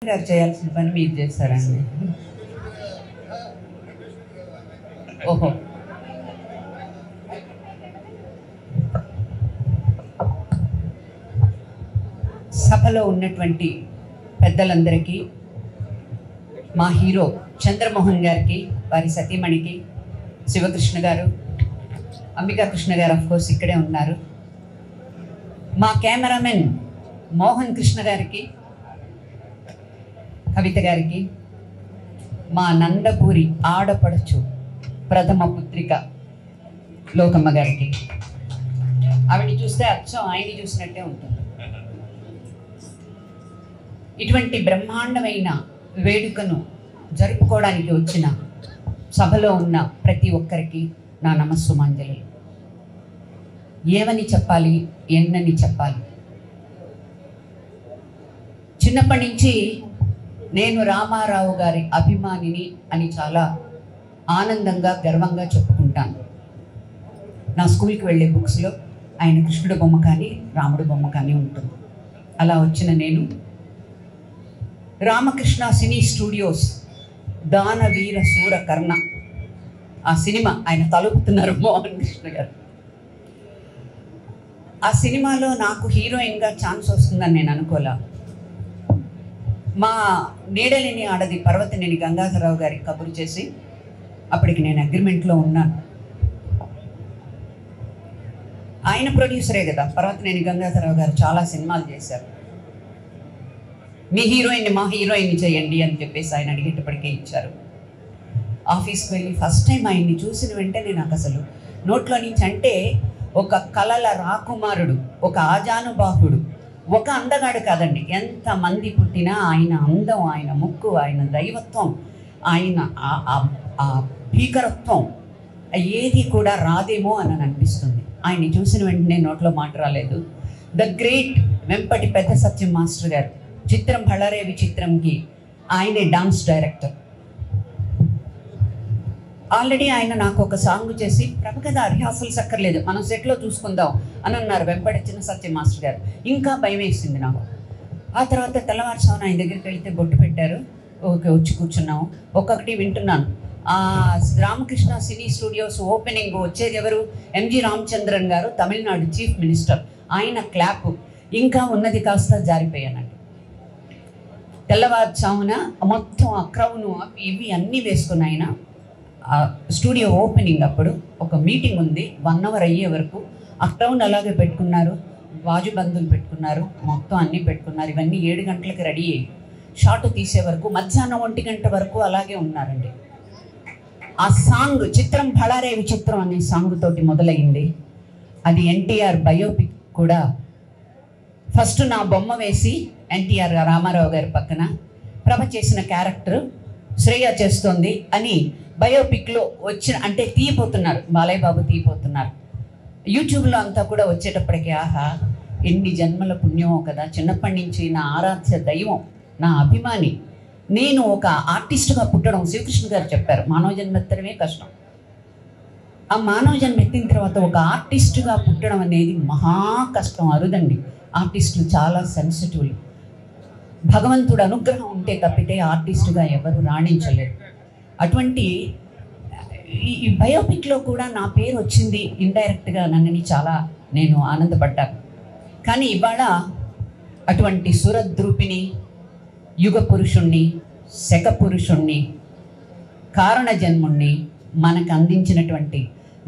గారు చేయాల్సిన పని మీరు చేస్తారండి. ఓహో, సభలో ఉన్నటువంటి పెద్దలందరికీ, మా హీరో చంద్రమోహన్ గారికి, వారి సతీమణికి, శివకృష్ణ గారు, అంబికా కృష్ణ గారు ఆఫ్కోర్స్ ఇక్కడే ఉన్నారు, మా కెమెరామెన్ మోహన్ కృష్ణ గారికి, కవిత గారికి, మా నందపూరి ఆడపడచ్చు ప్రథమ పుత్రిక లోకమ్మ గారికి. ఆవిడ్ని చూస్తే అచ్చం ఆయన్ని చూసినట్టే ఉంటుంది. ఇటువంటి బ్రహ్మాండమైన వేడుకను జరుపుకోవడానికి వచ్చిన సభలో ఉన్న ప్రతి ఒక్కరికి నా నమస్సుమాంజలి. ఏమని చెప్పాలి, ఎన్నని చెప్పాలి. చిన్నప్పటి నుంచి నేను రామారావు గారి అభిమానిని అని చాలా ఆనందంగా, గర్వంగా చెప్పుకుంటాను. నా స్కూల్కి వెళ్ళే బుక్స్లో ఆయన కృష్ణుడు బొమ్మ కానీ, రాముడు బొమ్మ కానీ ఉంటుంది. అలా వచ్చిన నేను రామకృష్ణ సినీ స్టూడియోస్ దానవీర సూర కర్ణ ఆ సినిమా ఆయన తలుపుతున్నారు మోహన్ కృష్ణ గారు. ఆ సినిమాలో నాకు హీరోయిన్గా ఛాన్స్ వస్తుందని నేను అనుకోలే. మా నీడలేని ఆడది పర్వతనేని గంగాధరరావు గారికి కబురు చేసి, అప్పటికి నేను అగ్రిమెంట్లో ఉన్నాను. ఆయన ప్రొడ్యూసరే కదా, పర్వతనేని గంగాధరరావు గారు చాలా సినిమాలు చేశారు. మీ హీరోయిన్ని మా హీరోయిన్ని చేయండి అని చెప్పేసి ఆయన అడిగేటప్పటికే ఇచ్చారు. ఆఫీస్కి వెళ్ళి ఫస్ట్ టైం ఆయన్ని చూసిన వెంటనే నాకు అసలు నోట్లో నుంచి, అంటే ఒక కలల రాకుమారుడు, ఒక ఆజానుబాహుడు, ఒక అందగాడు కాదండి, ఎంతమంది పుట్టినా ఆయన అందం, ఆయన ముక్కు, ఆయన దైవత్వం, ఆయన ఆ భీకరత్వం ఏది కూడా రాదేమో అని అనిపిస్తుంది. ఆయన్ని చూసిన వెంటనే నోట్లో మాట రాలేదు. ద గ్రేట్ వెంపటి పెద్ద సత్యం మాస్టర్ గారు, చిత్రం భళారే విచిత్రంకి ఆయనే డాన్స్ డైరెక్టర్. ఆల్రెడీ ఆయన నాకు ఒక సాంగ్ చేసి, ప్రభ కదా రిహార్సల్ సక్కర్లేదు, మనం సెట్లో చూసుకుందాం అని అన్నారు వెంపటి చిన్న సత్యం మాస్టర్ గారు. ఇంకా భయం వేసింది నాకు. ఆ తర్వాత తెల్లవారుసామున ఆయన దగ్గరికి వెళితే బొట్టు పెట్టారు. ఓకే, వచ్చి కూర్చున్నాము. ఒక్కొక్కటి వింటున్నాను. రామకృష్ణ సినీ స్టూడియోస్ ఓపెనింగ్ వచ్చేది ఎవరు? ఎంజి రామచంద్రన్ గారు, తమిళనాడు చీఫ్ మినిస్టర్. ఆయన క్లాప్. ఇంకా ఉన్నది కాస్త జారిపోయానండి. తెల్లవారుసామున మొత్తం ఆ క్రౌను ఇవి అన్నీ వేసుకుని ఆయన స్టూడియో ఓపెనింగ్ అప్పుడు ఒక మీటింగ్ ఉంది, 1 అవర్ అయ్యే వరకు ఆ క్రౌన్ అలాగే పెట్టుకున్నారు, వాజు బందులు పెట్టుకున్నారు, మొత్తం అన్నీ పెట్టుకున్నారు. ఇవన్నీ 7 గంటలకు రెడీ అయ్యి షార్ట్ తీసే వరకు మధ్యాహ్నం 1 గంట వరకు అలాగే ఉన్నారండి. ఆ సాంగ్ చిత్రం భళారే విచిత్రం అనే సాంగ్ తోటి మొదలైంది. అది ఎన్టీఆర్ బయోపిక్ కూడా. ఫస్ట్ నా బొమ్మ వేసి ఎన్టీఆర్ రామారావు గారి పక్కన ప్రభ చేసిన క్యారెక్టర్ శ్రేయ చేస్తోంది అని బయోపిక్లో వచ్చిన, అంటే తీయపోతున్నారు, బాలయ్య బాబు తీయపోతున్నారు. యూట్యూబ్లో అంతా కూడా వచ్చేటప్పటికి ఆహా ఎన్ని జన్మల పుణ్యమో కదా, చిన్నప్పటి నుంచి నా ఆరాధ్య దైవం, నా అభిమాని, నేను ఒక ఆర్టిస్టుగా పుట్టడం. శివకృష్ణ గారు చెప్పారు, మానవ జన్మ ఎత్తడమే కష్టం. ఆ మానవ జన్మ ఎత్తిన తర్వాత ఒక ఆర్టిస్టుగా పుట్టడం అనేది మహా కష్టం, అరుదండి. ఆర్టిస్టులు చాలా సెన్సిటివ్లు. భగవంతుడు అనుగ్రహం ఉంటే తప్పితే ఆర్టిస్టుగా ఎవరు రాణించలేరు. అటువంటి ఈ బయోపిక్లో కూడా నా పేరు వచ్చింది ఇండైరెక్ట్గా, నన్నని చాలా నేను ఆనందపడ్డాను. కానీ ఇవాళ అటువంటి సురద్రూపిణి, యుగ పురుషుణ్ణి, శక పురుషుణ్ణి, కారణ జన్ముణ్ణి మనకు అందించినటువంటి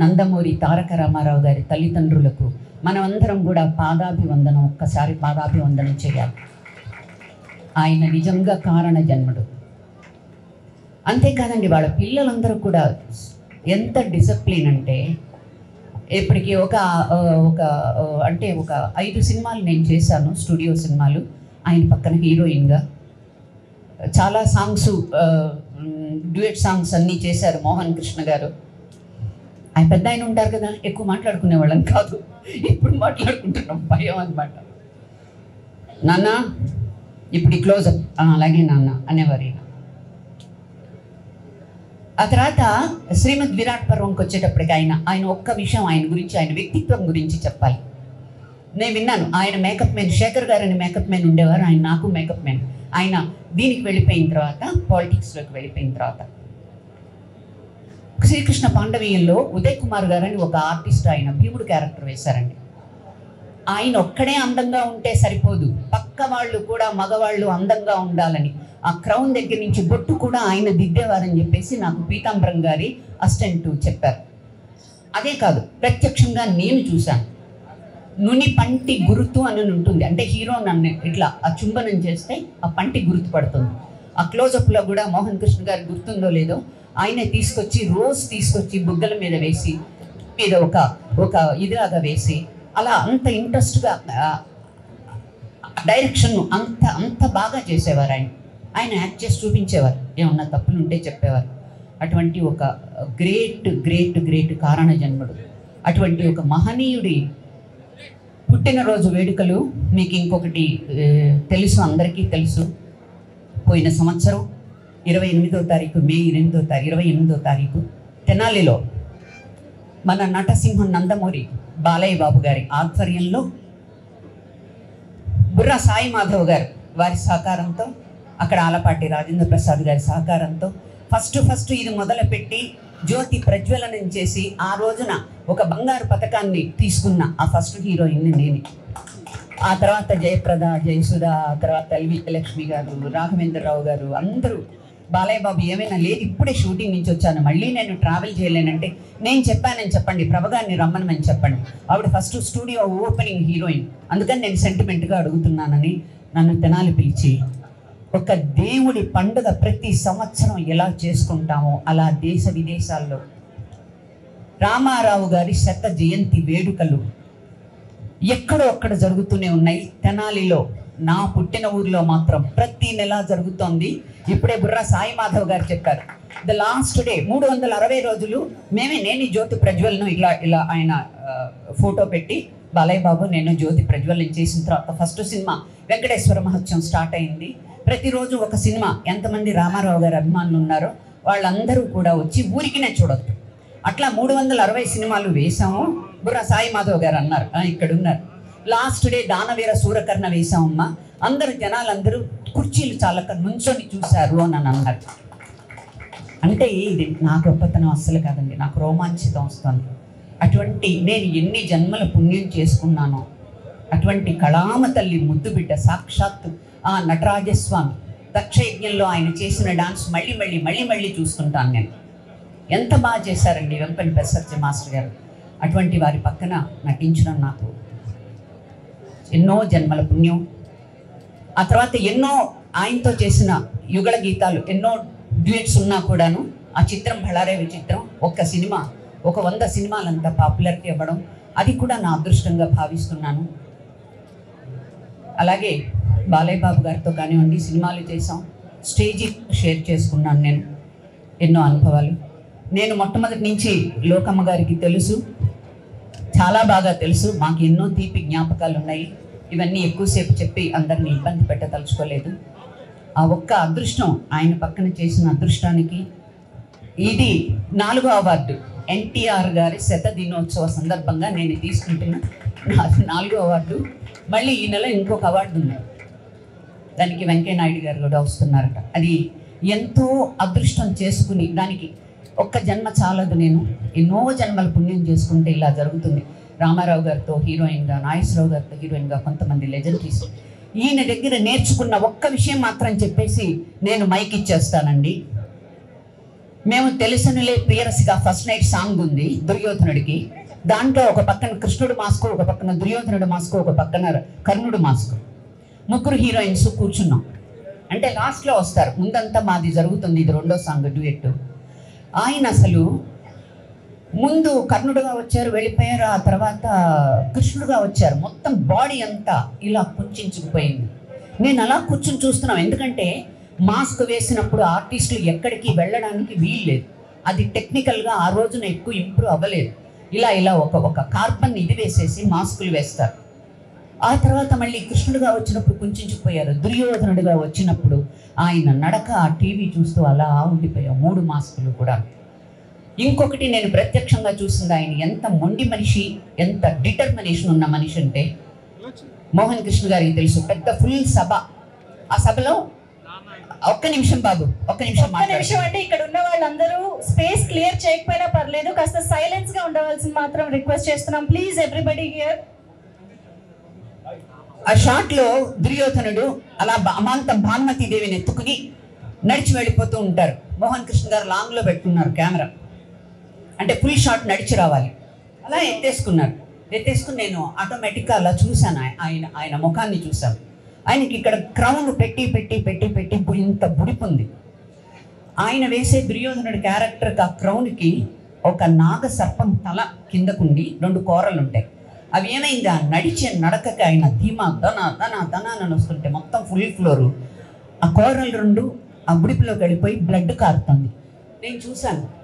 నందమూరి తారక రామారావు గారి తల్లిదండ్రులకు మనమందరం కూడా పాదాభివందనం, ఒక్కసారి పాదాభివందనం చేయాలి. ఆయన నిజంగా కారణ జన్ముడు. అంతేకాదండి, వాళ్ళ పిల్లలందరూ కూడా ఎంత డిసిప్లిన్ అంటే, ఇప్పటికీ ఒక 5 సినిమాలు నేను చేశాను, స్టూడియో సినిమాలు. ఆయన పక్కన హీరోయిన్గా చాలా సాంగ్స్, డ్యూయట్ సాంగ్స్ అన్నీ చేశారు మోహన్ కృష్ణ గారు. ఆయన పెద్ద ఆయన ఉంటారు కదా, ఎక్కువ మాట్లాడుకునే వాళ్ళని కాదు, ఇప్పుడు మాట్లాడుకుంటున్నాం, భయం అన్నమాట. నాన్న ఇప్పుడు క్లోజప్, అలాగే నాన్న అనేవారు. ఆ తర్వాత శ్రీమద్ విరాట్ పర్వంకి వచ్చేటప్పటికి ఆయన ఒక్క విషయం ఆయన గురించి, ఆయన వ్యక్తిత్వం గురించి చెప్పాలి. నేను విన్నాను, ఆయన మేకప్ మ్యాన్ శేఖర్ గారు అని మేకప్ మ్యాన్ ఉండేవారు, ఆయన నాకు మేకప్ మ్యాన్. ఆయన దీనికి వెళ్ళిపోయిన తర్వాత, పాలిటిక్స్లోకి వెళ్ళిపోయిన తర్వాత. శ్రీకృష్ణ పాండవీయంలో ఉదయ్ కుమార్ గారు అని ఒక ఆర్టిస్ట్ ఆయన భీముడు క్యారెక్టర్ వేశారండి. ఆయన ఒక్కడే అందంగా ఉంటే సరిపోదు, పక్క వాళ్ళు కూడా మగవాళ్ళు అందంగా ఉండాలని ఆ క్రౌన్ దగ్గర నుంచి బొట్టు కూడా ఆయన దిద్దేవారని చెప్పేసి నాకు పీతాంబరం గారి అసిస్టెంట్ చెప్పారు. అదే కాదు, ప్రత్యక్షంగా నేను చూశాను. నుని పంటి గుర్తు అని ఉంటుంది, అంటే హీరో నన్ను ఇట్లా ఆ చుంబనం చేస్తే ఆ పంటి గుర్తు పడుతుంది. ఆ క్లోజప్లో కూడా మోహన్ కృష్ణ గారు గుర్తుందో లేదో, ఆయనే తీసుకొచ్చి బుగ్గల మీద వేసి మీద ఒక ఇదిలాగా వేసి అలా అంత ఇంట్రెస్ట్గా డైరెక్షన్ అంత బాగా చేసేవారు. ఆయన యాక్ట్ చేసి చూపించేవారు, ఏమన్నా తప్పులు ఉంటే చెప్పేవారు. అటువంటి ఒక గ్రేట్ కారణ జన్ముడు, అటువంటి ఒక మహనీయుడి పుట్టినరోజు వేడుకలు. మీకు ఇంకొకటి తెలుసు, అందరికీ తెలుసు, పోయిన సంవత్సరం 28వ తారీఖు మే 28వ తారీఖు తెనాలిలో మన నటసింహం నందమూరి బాలయ్య బాబు గారి ఆధ్వర్యంలో బుర్రా సాయి మాధవ్ గారు వారి సహకారంతో, అక్కడ ఆలపాటి రాజేంద్ర ప్రసాద్ గారి సహకారంతో ఫస్ట్ ఇది మొదలుపెట్టి జ్యోతి ప్రజ్వలనం చేసి ఆ రోజున ఒక బంగారు పథకాన్ని తీసుకున్న ఆ ఫస్ట్ హీరోయిన్ నేనే. ఆ తర్వాత జయప్రద, జయసుధ, ఆ తర్వాత ఎల్వి లక్ష్మి గారు, రాఘవేంద్రరావు గారు, అందరూ. బాలయ్య బాబు ఏమైనా లేదు, ఇప్పుడే షూటింగ్ నుంచి వచ్చాను, మళ్ళీ నేను ట్రావెల్ చేయలేనంటే నేను చెప్పానని చెప్పండి, ప్రభగారిని రమ్మనమని చెప్పండి. ఆవిడ ఫస్ట్ స్టూడియో ఓపెనింగ్ హీరోయిన్, అందుకని నేను సెంటిమెంట్గా అడుగుతున్నానని నన్ను తెనాలి పిలిచి ఒక దేవుడి పండుగ ప్రతి సంవత్సరం ఎలా చేసుకుంటామో అలా దేశ విదేశాల్లో రామారావు గారి 100వ జయంతి వేడుకలు ఎక్కడో అక్కడ జరుగుతూనే ఉన్నాయి. తెనాలిలో నా పుట్టిన ఊరిలో మాత్రం ప్రతి నెల జరుగుతోంది. ఇప్పుడే బుర్రా సాయి మాధవ్ గారు చెప్పారు, ద లాస్ట్ డే 360 రోజులు నేను జ్యోతి ప్రజ్వలనం ఇలా ఆయన ఫోటో పెట్టి బాలయ్య బాబు నేను జ్యోతి ప్రజ్వలనం చేసిన తర్వాత ఫస్ట్ సినిమా వెంకటేశ్వర మహోత్సవం స్టార్ట్ అయింది. ప్రతిరోజు ఒక సినిమా, ఎంతమంది రామారావు గారి అభిమానులు ఉన్నారో వాళ్ళందరూ కూడా వచ్చి ఊరికినే చూడొద్దు. అట్లా 360 సినిమాలు వేశాము. బుర్రా సాయి మాధవ్ గారు అన్నారు, ఇక్కడ ఉన్నారు, లాస్ట్ డే దానవీర సూరకర్ణ వేశామమ్మా, జనాలందరూ కుర్చీలు చాలక నుంచొని చూశారు అని అన్నారు. అంటే ఇది నా గొప్పతనం అస్సలు కాదండి, నాకు రోమాంచితం వస్తుంది. అటువంటి నేను ఎన్ని జన్మల పుణ్యం చేసుకున్నానో, అటువంటి కళామ తల్లి ముద్దు బిడ్డ సాక్షాత్తు ఆ నటరాజస్వామి దక్షయజ్ఞంలో ఆయన చేసిన డాన్స్ మళ్ళీ చూసుకుంటాను నేను. ఎంత బాగా చేశారండి వెంపటి ప్రసత్య మాస్టర్ గారు. అటువంటి వారి పక్కన నటించడం నాకు ఎన్నో జన్మల పుణ్యం. ఆ తర్వాత ఎన్నో ఆయనతో చేసిన యుగళ గీతాలు, ఎన్నో డ్యూయట్స్ ఉన్నా కూడాను ఆ చిత్రం బళారే విచిత్రం ఒక్క సినిమా 100 సినిమాలంతా పాపులారిటీ ఇవ్వడం, అది కూడా నా అదృష్టంగా భావిస్తున్నాను. అలాగే బాలయ్య బాబు గారితో కానివ్వండి సినిమాలు చేసాం, స్టేజీ షేర్ చేసుకున్నాను నేను ఎన్నో అనుభవాలు. నేను మొట్టమొదటి నుంచి లోకమ్మ గారికి తెలుసు, చాలా బాగా తెలుసు, మాకు ఎన్నో తీపి జ్ఞాపకాలు ఉన్నాయి. ఇవన్నీ ఎక్కువసేపు చెప్పి అందరినీ ఇబ్బంది పెట్టదలుచుకోలేదు. ఆ ఒక్క అదృష్టం, ఆయన పక్కన చేసిన అదృష్టానికి ఇది 4వ అవార్డు. ఎన్టీఆర్ గారి 100వ దినోత్సవ సందర్భంగా నేను తీసుకుంటున్న 4వ అవార్డు. మళ్ళీ ఈ నెల ఇంకొక అవార్డు ఉంది, దానికి వెంకయ్య నాయుడు గారు కూడా వస్తున్నారట. అది ఎంతో అదృష్టం చేసుకుని, దానికి ఒక్క జన్మ చాలదు, నేను ఎన్నో జన్మల పుణ్యం చేసుకుంటే ఇలా జరుగుతుంది. రామారావు గారితో హీరోయిన్గా, నాగేశ్వరరావు గారితో హీరోయిన్గా, కొంతమంది లెజెండరీస్. ఈయన దగ్గర నేర్చుకున్న ఒక్క విషయం మాత్రం చెప్పేసి నేను మైక్ ఇచ్చేస్తానండి. మేము తెలుసునులే ప్రియరసిగా ఫస్ట్ నైట్ సాంగ్ ఉంది దుర్యోధనుడికి. దాంట్లో ఒక పక్కన కృష్ణుడు మాస్కో, ఒక పక్కన దుర్యోధనుడు మాస్కో, ఒక పక్కన కర్ణుడు మాస్కో, ముగ్గురు హీరోయిన్స్ కూర్చున్నాం. అంటే లాస్ట్లో వస్తారు, ముందంతా మాది జరుగుతుంది, ఇది 2వ సాంగ్ డ్యూయట్. ఆయన అసలు ముందు కర్ణుడుగా వచ్చారు, వెళ్ళిపోయారు, ఆ తర్వాత కృష్ణుడుగా వచ్చారు. మొత్తం బాడీ అంతా ఇలా కుంచుకుపోయింది. నేను అలా కూర్చుని చూస్తున్నాం, ఎందుకంటే మాస్క్ వేసినప్పుడు ఆర్టిస్టులు ఎక్కడికి వెళ్ళడానికి వీల్లేదు. అది టెక్నికల్గా ఆ రోజున ఎక్కువ ఇంప్రూవ్ అవ్వలేదు. ఇలా ఒక కార్బన్ ఇది వేసేసి మాస్కులు వేస్తారు. ఆ తర్వాత మళ్ళీ కృష్ణుడుగా వచ్చినప్పుడు కుంచుకుపోయారు, దుర్యోధనుడిగా వచ్చినప్పుడు ఆయన నడక ఆ టీవీ చూస్తూ అలా ఉండిపోయాం, 3 మాస్కులు కూడా. ఇంకొకటి నేను ప్రత్యక్షంగా చూసింది, ఆయన ఎంత మొండి మనిషి, ఎంత డిటర్మినేషన్ ఉన్న మనిషి అంటే మోహన్ కృష్ణ గారికి తెలుసు. పెద్ద ఫుల్ సభ, ఆ సభలో ఒక్క నిమిషం బాబు, ఒక్క నిమిషం అంటే ఇక్కడ ఉన్న వాళ్ళందరూ స్పేస్ క్లియర్ చేయకపోయినా పర్లేదు, కాస్త సైలెన్స్ గా ఉండవలసింది మాత్రం రిక్వెస్ట్ చేస్తున్నాం. Please everybody here. ఆ షాట్ లో దుర్యోధనుడు అలా అమాంతం భానుమతి దేవిని ఎత్తుకుని నడిచి వెళ్ళిపోతూ ఉంటారు. మోహన్ కృష్ణ గారు లాంగ్ లో పెట్టుకున్నారు కెమెరా, అంటే ఫుల్ షాట్ నడిచి రావాలి. అలా ఎత్తేసుకుని నేను ఆటోమేటిక్గా అలా చూశాను, ఆయన ముఖాన్ని చూశాను. ఆయనకి ఇక్కడ క్రౌన్ పెట్టి పెట్టి పెట్టి పెట్టి ఇంత బుడిపుంది. ఆయన వేసే దుర్యోధనుడి క్యారెక్టర్కి ఆ క్రౌన్కి ఒక నాగ సర్పం తల కిందకుండి 2 కోరలు ఉంటాయి. అవి ఏమైంది, ఆ నడిచే నడకకి ఆయన ధీమా దన దన దన అని వస్తుంటే మొత్తం ఫుల్ ఫ్లోరు ఆ కోరలు 2 ఆ బుడిపులోకి వెళ్ళిపోయి బ్లడ్ కారుతుంది. నేను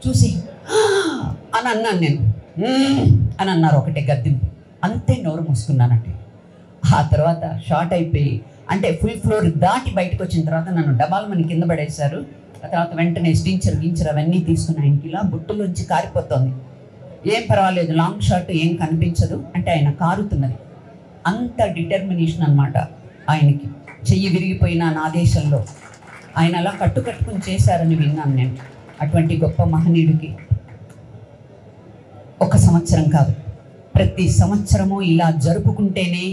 చూసి అని అన్నాను. నేను అని అన్నారు ఒకటే గద్దింపు. అంతే నోరు మూసుకున్నానండి. ఆ తర్వాత షార్ట్ అయిపోయి అంటే ఫుల్ ఫ్లోర్ దాటి బయటకు వచ్చిన తర్వాత నన్ను డబాల్మని కింద పడేశారు. ఆ తర్వాత వెంటనే గించర్ అవన్నీ తీసుకుని ఆయనకి ఇలా బుట్టులోంచి కారిపోతుంది. ఏం పర్వాలేదు, లాంగ్ షాట్ ఏం కనిపించదు అంటే ఆయన కారుతున్నది. అంత డిటర్మినేషన్ అన్నమాట ఆయనకి. చెయ్యి విరిగిపోయిన నా దేశంలో ఆయన అలా కట్టుకుని చేశారని విన్నాను నేను. అటువంటి గొప్ప మహనీయుడికి 1 సంవత్సరం కాదు, ప్రతి సంవత్సరము ఇలా జరుపుకుంటేనే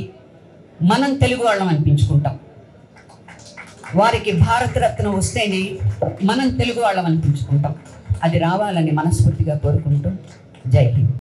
మనం తెలుగు వాళ్ళం అనిపించుకుంటాం. వారికి భారతరత్న వస్తేనే మనం తెలుగు వాళ్ళం అనిపించుకుంటాం. అది రావాలని మనస్ఫూర్తిగా కోరుకుంటూ జై హింద్.